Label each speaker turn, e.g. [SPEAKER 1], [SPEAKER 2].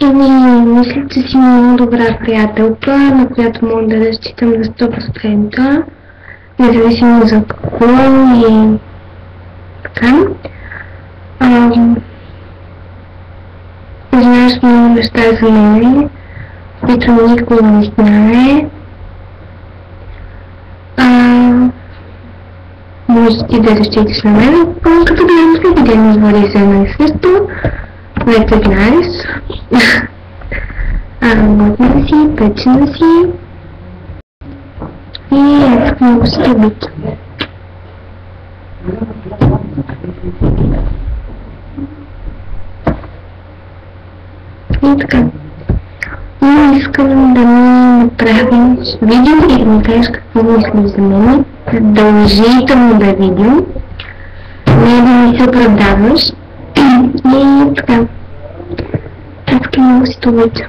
[SPEAKER 1] Мисля, че си много добра приятелка, на която мога да разчитам за 100%, независимо за какво и така. Знаеш много неща за мен, които никой не знае. Може ти да разчиташ на мен, като гледам всеки ден извори за едно и също. Нека знаеш. Готвена си, печена си. И ето много си любит. И така. И искам да ми направиш видео и да ми кажеш какво мислиш за мен. Задължително да видим. Не да ми се оправдаваш. И така. Аз много си това обича.